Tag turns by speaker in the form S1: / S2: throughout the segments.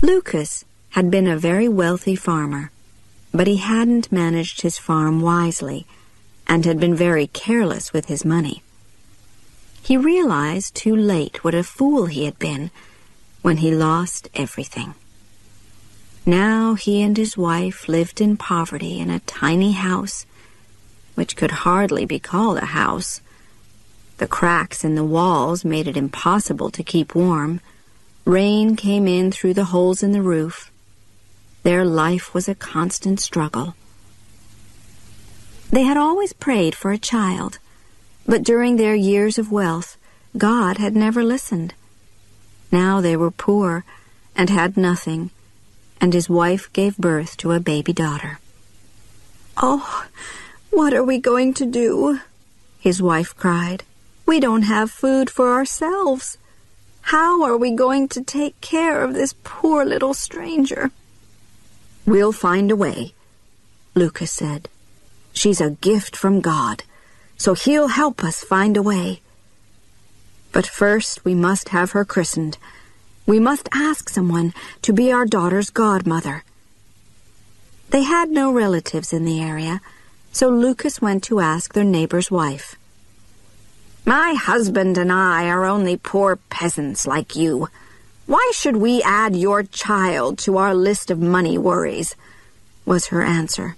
S1: Lucas had been a very wealthy farmer, but he hadn't managed his farm wisely and had been very careless with his money. He realized too late what a fool he had been when he lost everything. Now he and his wife lived in poverty in a tiny house, which could hardly be called a house. The cracks in the walls made it impossible to keep warm. Rain came in through the holes in the roof. Their life was a constant struggle. They had always prayed for a child, but during their years of wealth, God had never listened. Now they were poor and had nothing, and his wife gave birth to a baby daughter. "Oh, what are we going to do?" his wife cried. "We don't have food for ourselves. How are we going to take care of this poor little stranger?" "We'll find a way," Lucas said. "She's a gift from God, so he'll help us find a way. But first we must have her christened. We must ask someone to be our daughter's godmother." They had no relatives in the area, so Lucas went to ask their neighbor's wife. "My husband and I are only poor peasants like you. Why should we add your child to our list of money worries?" was her answer.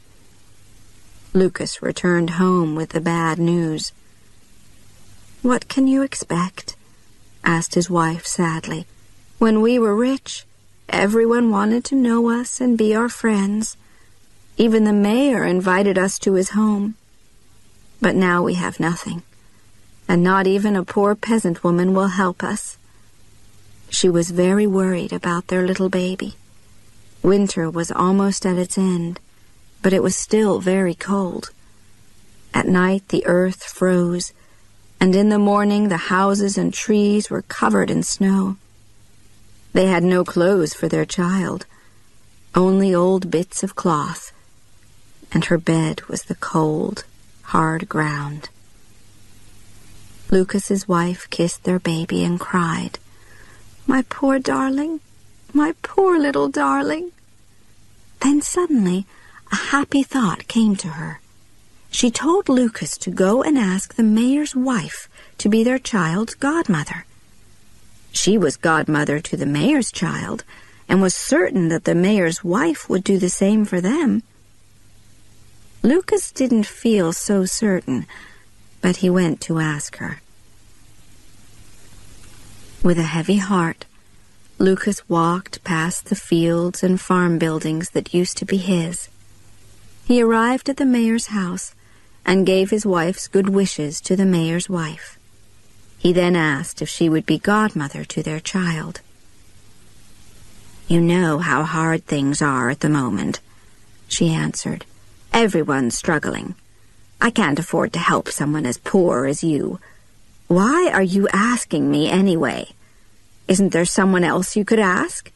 S1: Lucas returned home with the bad news. "What can you expect?" asked his wife sadly. "When we were rich, everyone wanted to know us and be our friends. Even the mayor invited us to his home. But now we have nothing, and not even a poor peasant woman will help us." She was very worried about their little baby. Winter was almost at its end, but it was still very cold. At night the earth froze, and in the morning the houses and trees were covered in snow. They had no clothes for their child, only old bits of cloth, and her bed was the cold, hard ground. Lucas's wife kissed their baby and cried, "My poor darling, my poor little darling." Then suddenly a happy thought came to her. She told Lucas to go and ask the mayor's wife to be their child's godmother. She was godmother to the mayor's child, and was certain that the mayor's wife would do the same for them. Lucas didn't feel so certain, but he went to ask her. With a heavy heart, Lucas walked past the fields and farm buildings that used to be his. He arrived at the mayor's house and gave his wife's good wishes to the mayor's wife. He then asked if she would be godmother to their child. "You know how hard things are at the moment," she answered. "Everyone's struggling. I can't afford to help someone as poor as you. Why are you asking me anyway? Isn't there someone else you could ask?"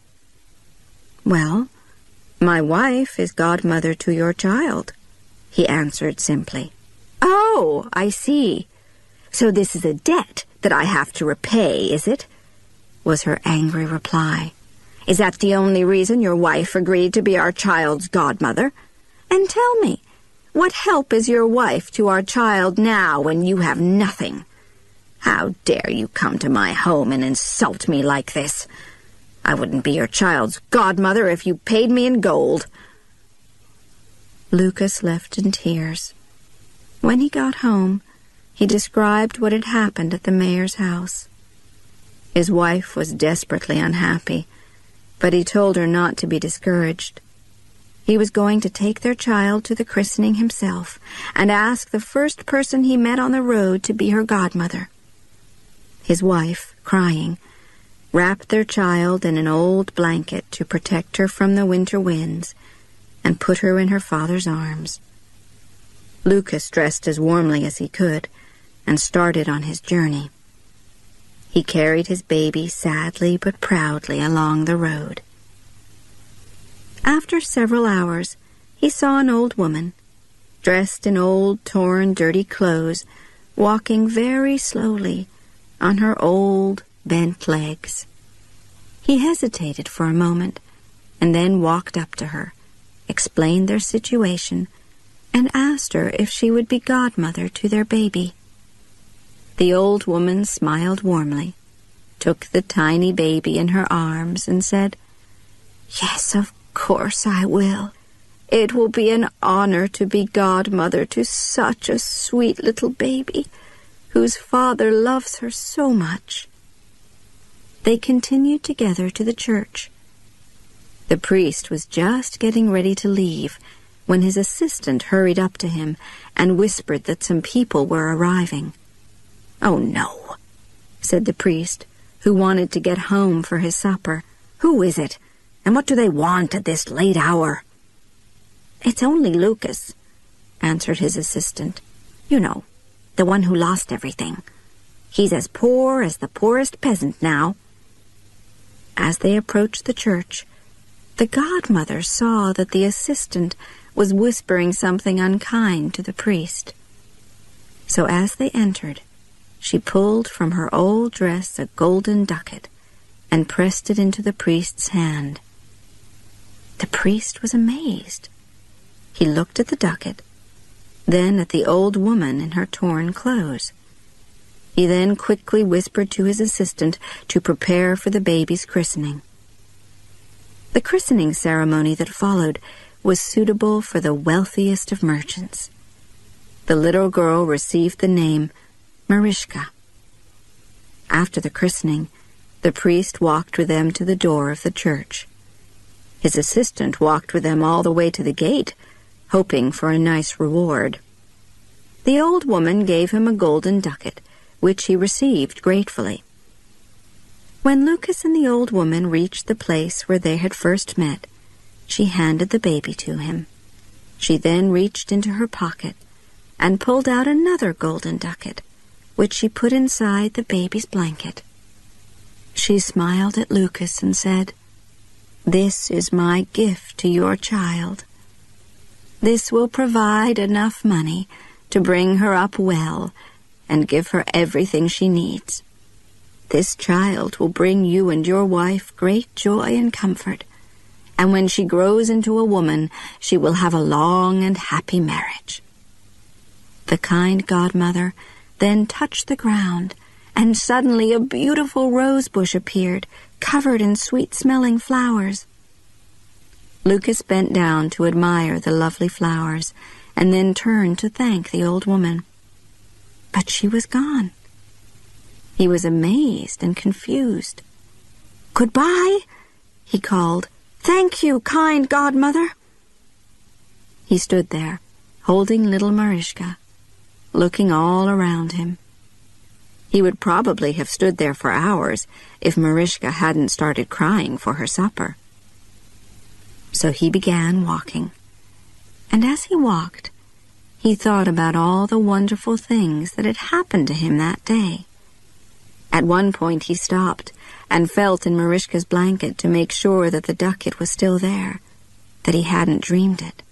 S1: "Well, my wife is godmother to your child," he answered simply. "Oh, I see. So this is a debt that I have to repay, is it?" was her angry reply. "Is that the only reason your wife agreed to be our child's godmother? And tell me, what help is your wife to our child now when you have nothing? How dare you come to my home and insult me like this? I wouldn't be your child's godmother if you paid me in gold." Lucas left in tears. When he got home, he described what had happened at the mayor's house. His wife was desperately unhappy, but he told her not to be discouraged. He was going to take their child to the christening himself and ask the first person he met on the road to be her godmother. His wife, crying, wrapped their child in an old blanket to protect her from the winter winds and put her in her father's arms. Lucas dressed as warmly as he could and started on his journey. He carried his baby sadly but proudly along the road. After several hours, he saw an old woman, dressed in old, torn, dirty clothes, walking very slowly on her old, bent legs. He hesitated for a moment and then walked up to her, explained their situation, and asked her if she would be godmother to their baby. The old woman smiled warmly, took the tiny baby in her arms, and said, "Yes, of course I will. It will be an honor to be godmother to such a sweet little baby, whose father loves her so much." They continued together to the church. The priest was just getting ready to leave when his assistant hurried up to him and whispered that some people were arriving. "Oh, no," said the priest, who wanted to get home for his supper. "Who is it, and what do they want at this late hour?" "It's only Lucas," answered his assistant. "You know, the one who lost everything. He's as poor as the poorest peasant now." As they approached the church, the godmother saw that the assistant was whispering something unkind to the priest. So as they entered, she pulled from her old dress a golden ducat and pressed it into the priest's hand. The priest was amazed. He looked at the ducat, then at the old woman in her torn clothes. He then quickly whispered to his assistant to prepare for the baby's christening. The christening ceremony that followed was suitable for the wealthiest of merchants. The little girl received the name Marischka. After the christening, the priest walked with them to the door of the church. His assistant walked with them all the way to the gate, hoping for a nice reward. The old woman gave him a golden ducat, which he received gratefully. When Lucas and the old woman reached the place where they had first met, she handed the baby to him. She then reached into her pocket and pulled out another golden ducat, which she put inside the baby's blanket. She smiled at Lucas and said, "This is my gift to your child. This will provide enough money to bring her up well and give her everything she needs. This child will bring you and your wife great joy and comfort, and when she grows into a woman, she will have a long and happy marriage." The kind godmother then touched the ground, and suddenly a beautiful rose bush appeared, covered in sweet-smelling flowers. Lucas bent down to admire the lovely flowers, and then turned to thank the old woman. But she was gone. He was amazed and confused. "Goodbye," he called. "Thank you, kind godmother." He stood there, holding little Marischka, looking all around him. He would probably have stood there for hours if Marischka hadn't started crying for her supper. So he began walking, and as he walked, he thought about all the wonderful things that had happened to him that day. At one point he stopped and felt in Marischka's blanket to make sure that the ducat was still there, that he hadn't dreamed it.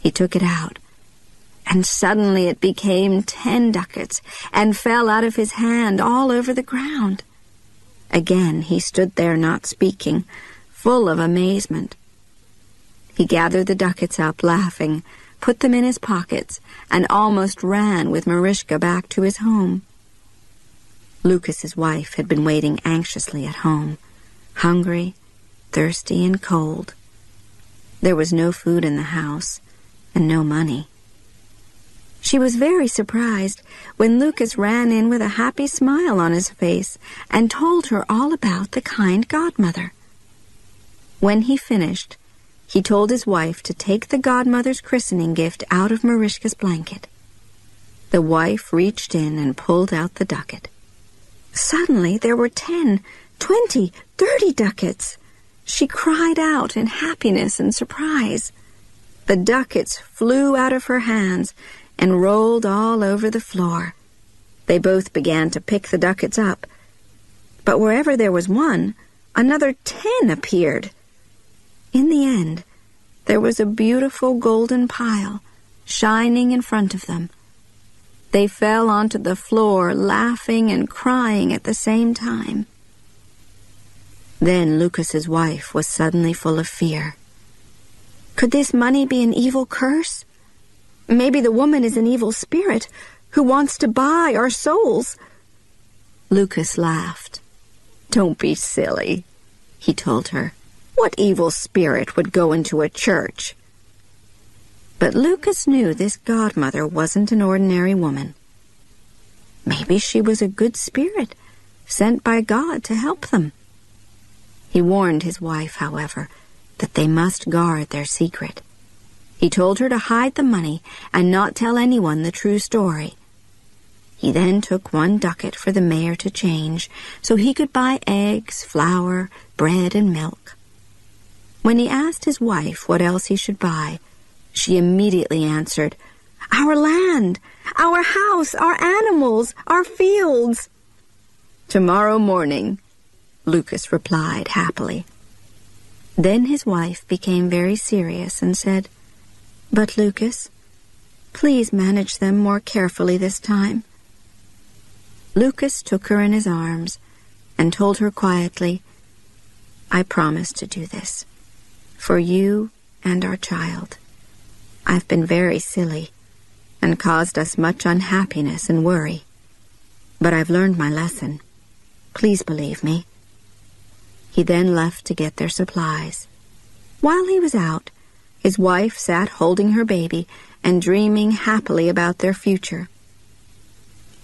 S1: He took it out, and suddenly it became 10 ducats and fell out of his hand all over the ground. Again he stood there not speaking, full of amazement. He gathered the ducats up, laughing, put them in his pockets, and almost ran with Marischka back to his home. Lucas's wife had been waiting anxiously at home, hungry, thirsty, and cold. There was no food in the house, and no money. She was very surprised when Lucas ran in with a happy smile on his face and told her all about the kind godmother. When he finished, he told his wife to take the godmother's christening gift out of Marischka's blanket. The wife reached in and pulled out the ducat. Suddenly there were 10, 20, 30 ducats. She cried out in happiness and surprise. The ducats flew out of her hands and rolled all over the floor. They both began to pick the ducats up, but wherever there was one, another 10 appeared. In the end, there was a beautiful golden pile shining in front of them. They fell onto the floor, laughing and crying at the same time. Then Lucas's wife was suddenly full of fear. Could this money be an evil curse? Maybe the woman is an evil spirit who wants to buy our souls. Lucas laughed. Don't be silly, he told her. What evil spirit would go into a church? But Lucas knew this godmother wasn't an ordinary woman. Maybe she was a good spirit, sent by God to help them. He warned his wife, however, that they must guard their secret. He told her to hide the money and not tell anyone the true story. He then took 1 ducat for the mayor to change so he could buy eggs, flour, bread, and milk. When he asked his wife what else he should buy, she immediately answered, "Our land, our house, our animals, our fields." "Tomorrow morning," Lucas replied happily. Then his wife became very serious and said, "But Lucas, please manage them more carefully this time." Lucas took her in his arms and told her quietly, "I promise to do this, for you and our child. I've been very silly and caused us much unhappiness and worry. But I've learned my lesson. Please believe me." He then left to get their supplies. While he was out, his wife sat holding her baby and dreaming happily about their future.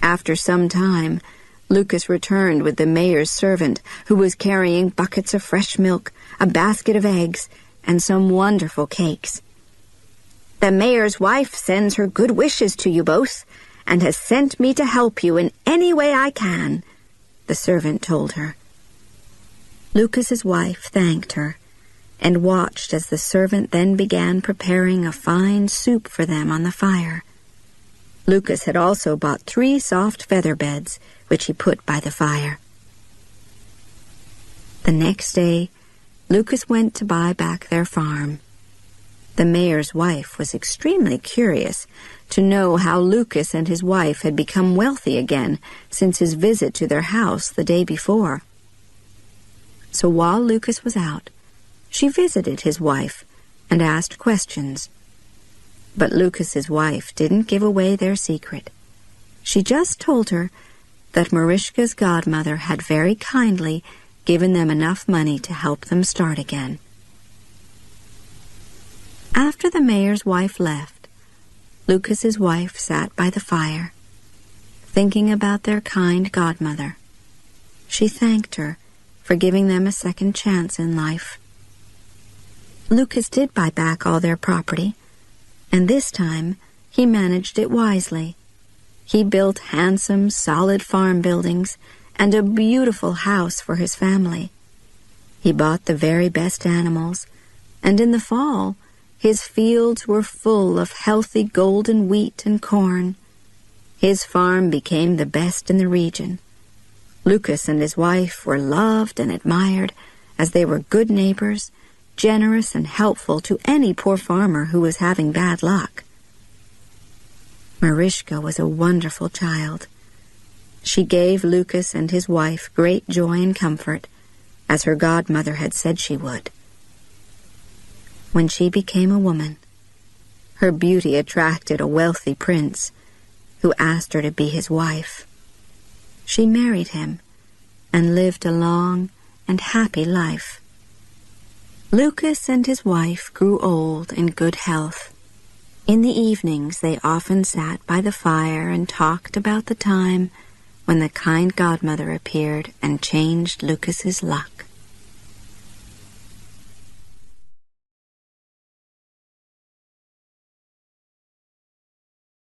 S1: After some time, Lucas returned with the mayor's servant, who was carrying buckets of fresh milk, a basket of eggs, and some wonderful cakes. "The mayor's wife sends her good wishes to you both, and has sent me to help you in any way I can," the servant told her. Lucas's wife thanked her and watched as the servant then began preparing a fine soup for them on the fire. Lucas had also bought 3 soft feather beds, which he put by the fire. The next day, Lucas went to buy back their farm. The mayor's wife was extremely curious to know how Lucas and his wife had become wealthy again since his visit to their house the day before. So while Lucas was out, she visited his wife and asked questions. But Lucas's wife didn't give away their secret. She just told her that Marischka's godmother had very kindly given them enough money to help them start again. After the mayor's wife left, Lucas's wife sat by the fire, thinking about their kind godmother. She thanked her for giving them a second chance in life. Lucas did buy back all their property, and this time he managed it wisely. He built handsome, solid farm buildings and a beautiful house for his family. He bought the very best animals, and in the fall, his fields were full of healthy golden wheat and corn. His farm became the best in the region. Lucas and his wife were loved and admired as they were good neighbors, generous and helpful to any poor farmer who was having bad luck. Marischka was a wonderful child. She gave Lucas and his wife great joy and comfort, as her godmother had said she would. When she became a woman, her beauty attracted a wealthy prince who asked her to be his wife. She married him and lived a long and happy life. Lucas and his wife grew old in good health. In the evenings, they often sat by the fire and talked about the time when the kind godmother appeared and changed Lucas's luck.